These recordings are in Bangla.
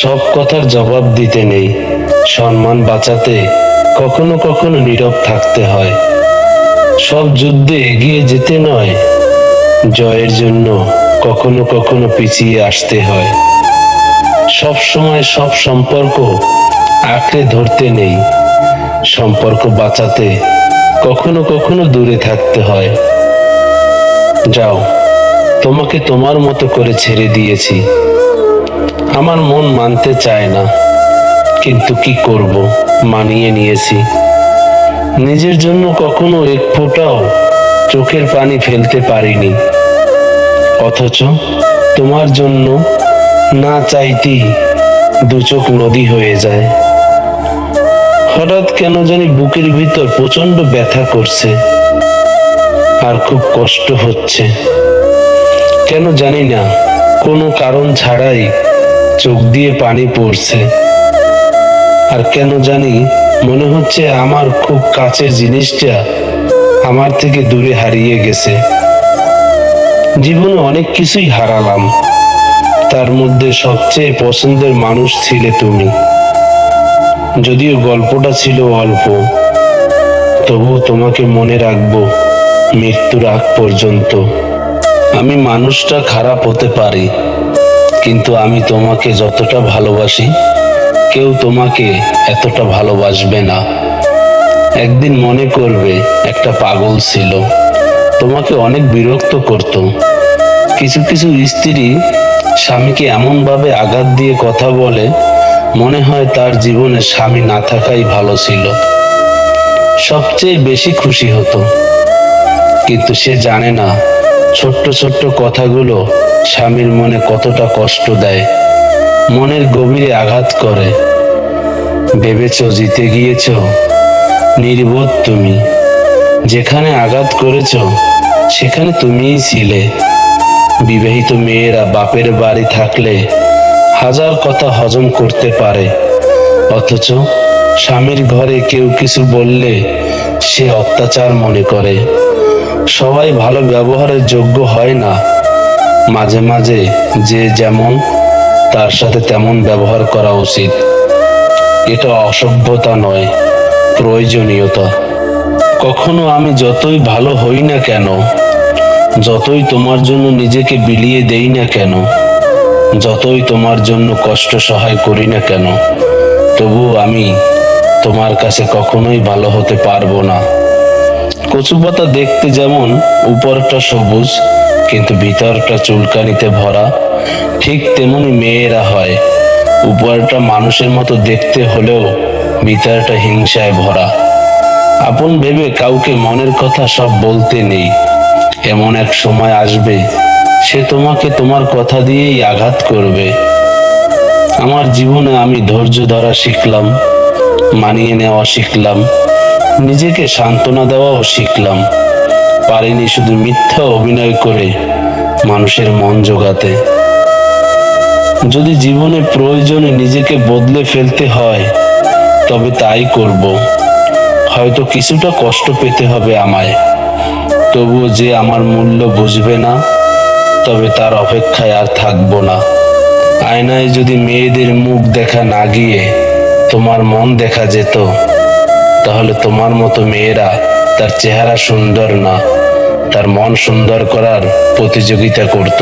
সব কথার জবাব দিতে নেই, সম্মান বাঁচাতে কখনো কখনো নীরব থাকতে হয়। সব যুদ্ধে এগিয়ে যেতে নয়, জয়ের জন্য কখনো কখনো পিছিয়ে আসতে হয়। সব সময় সব সম্পর্ক আঁকড়ে ধরতে নেই, সম্পর্ক বাঁচাতে কখনো কখনো দূরে থাকতে হয়। যাও, তোমাকে তোমার মতো করে ছেড়ে দিয়েছি। আমার মন মানতে চায় না, কিন্তু কি করব, মানিয়ে নিয়েছি। নিজের জন্য কখনো এক ফোঁটাও চোখের পানি ফেলতে পারিনি, অথচ তোমার জন্য না চাইতেই দু চোখ নদী হয়ে যায়। হঠাৎ কেন জানি বুকের ভিতর প্রচন্ড ব্যথা করছে, আর খুব কষ্ট হচ্ছে। কেন জানি না, কোনো কারণ ছাড়াই চোখ দিয়ে পানি পড়ছে। আর কেন জানি মনে হচ্ছে আমার খুব কাছের জিনিসটা আমার থেকে দূরে হারিয়ে গেছে। জীবনে অনেক কিছুই হারালাম, তার মধ্যে সবচেয়ে পছন্দের মানুষ ছিলে তুমি। যদিও গল্পটা ছিল অল্প, তবুও তোমাকে মনে রাখবো মৃত্যুর আগ পর্যন্ত। আমি মানুষটা খারাপ হতে পারি, কিন্তু আমি তোমাকে যতটা ভালোবাসি কেউ তোমাকে এতটা ভালোবাসবে না। একদিন মনে করবে একটা পাগল ছিল, তোমাকে অনেক বিরক্ত করত। কিছু কিছু স্ত্রী স্বামীকে এমনভাবে আঘাত দিয়ে কথা বলে, মনে হয় তার জীবনে স্বামী না থাকাই ভালো ছিল। সবচেয়ে বেশি খুশি হতো, কিন্তু সে জানে না ছোট্ট ছোট্ট কথাগুলো স্বামীর মনে কতটা কষ্ট দেয়, মনের গভীরে আঘাত করে। ভেবেছ জিতে গিয়েছ, নির্বোধ তুমি। যেখানে আঘাত করেছ সেখানে তুমিই ছিলে। বিবাহিত মেয়েরা বাপের বাড়ি থাকলে হাজার কথা হজম করতে পারে, অথচ স্বামীর ঘরে কেউ কিছু বললে সে অত্যাচার মনে করে। সবাই ভালো ব্যবহারের যোগ্য হয় না, মাঝে মাঝে যে যেমন তার সাথে তেমন ব্যবহার করা উচিত। এটা অসভ্যতা নয়, প্রয়োজনীয়তা। কখনো আমি যতই ভালো হই না কেন, যতই তোমার জন্য নিজেকে বিলিয়ে দেই না কেন, যতই তোমার জন্য কষ্ট সহায় করি না কেন, তবু আমি তোমার কাছে কখনোই ভালো হতে পারবো না। কচু পাতা দেখতে যেমন উপরটা সবুজ কিন্তু ভিতরটা চুলকানিতে ভরা, ঠিক তেমনি মেয়েরা হয়। উপরটা মানুষের মতো দেখতে হলেও ভিতরটা হিংসায় ভরা। আপন ভেবে কাউকে মনের কথা সব বলতে নেই। এমন এক সময় আসবে সে তোমাকে তোমার কথা দিয়েই আঘাত করবে। আমার জীবনে আমি ধৈর্য ধরা শিখলাম, মানিয়ে নেওয়া শিখলাম, নিজেকে সান্ত্বনা দেওয়াও শিখলাম। পারিনি শুধু মিথ্যা অভিনয় করে মানুষের মন জোগাতে। যদি জীবনে প্রয়োজনে নিজেকে বদলে ফেলতে হয় তবে তাই করব। হয়তো কিছুটা কষ্ট পেতে হবে আমায়, তবুও যে আমার মূল্য বুঝবে না, তবে তার অপেক্ষায় আর থাকবো না। আয়নায় যদি মেয়েদের মুখ দেখা না গিয়ে তোমার মন দেখা যেত, তাহলে তোমার মতো মেয়েরা তার চেহারা সুন্দর না, তার মন সুন্দর করার প্রতিযোগিতা করত।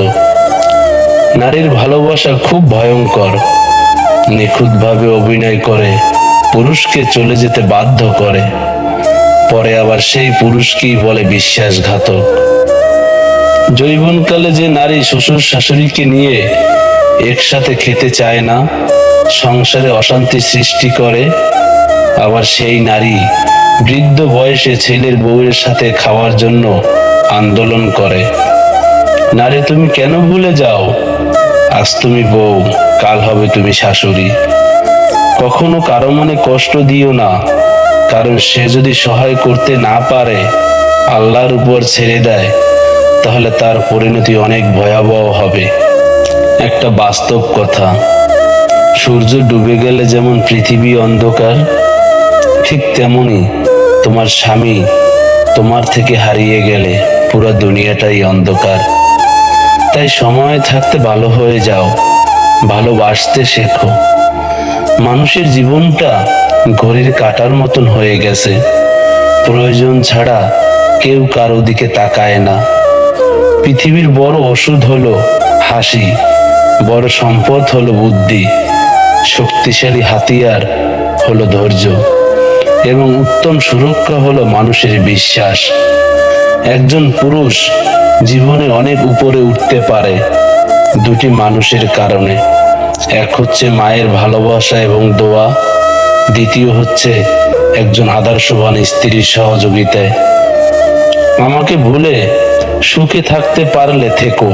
নারীর ভালোবাসা খুব ভয়ঙ্কর, নিখুঁতভাবে অভিনয় করে পুরুষকে চলে যেতে বাধ্য করে, পরে আবার সেই পুরুষকেই বলে বিশ্বাসঘাতক। যৌবনকালে যে নারী শ্বশুর শাশুড়িকে নিয়ে একসাথে খেতে চায় না, সংসারে অশান্তি সৃষ্টি করে, আবার সেই নারী বৃদ্ধ বয়সে ছেলের বউয়ের সাথে খাওয়ার জন্য আন্দোলন করে। নারী তুমি কেন ভুলে যাও, আজ তুমি বউ, কাল হবে তুমি শাশুড়ি। কখনো কারো মনে কষ্ট দিও না, কারণ সে যদি সহায় করতে না পারে, আল্লাহর উপর ছেড়ে দেয়, তাহলে তার পরিণতি অনেক ভয়াবহ হবে। একটা বাস্তব কথা, সূর্য ডুবে গেলে যেমন পৃথিবী অন্ধকার, ঠিক তেমনি তোমার স্বামী তোমার থেকে হারিয়ে গেলে পুরো দুনিয়াটাই অন্ধকার। তাই সময় থাকতে ভালো হয়ে যাও, ভালোবাসতে শেখো। মানুষের জীবনটা ঘড়ির কাঁটার মতন হয়ে গেছে, প্রয়োজন ছাড়া কেউ কারো দিকে তাকায় না। পৃথিবীর বড় ওষুধ হলো হাসি, বড় সম্পদ হলো বুদ্ধি, শক্তিশালী হাতিয়ার হলো ধৈর্য, এবং উত্তম সুরক্ষা হলো মানুষের বিশ্বাস। একজন পুরুষ জীবনে অনেক উপরে উঠতে পারে দুটি মানুষের কারণে। এক হচ্ছে মায়ের ভালোবাসা এবং দোয়া, দ্বিতীয় হচ্ছে একজন আদর্শবান স্ত্রীর সহযোগিতায়। আমাকে ভুলে সুখে থাকতে পারলে থেকো,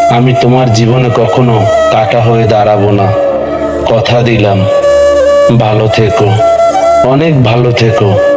আমি তোমার জীবনে কখনো কাঁটা হয়ে দাঁড়াবো না। কথা দিলাম। ভালো থেকো, অনেক ভালো থেকো।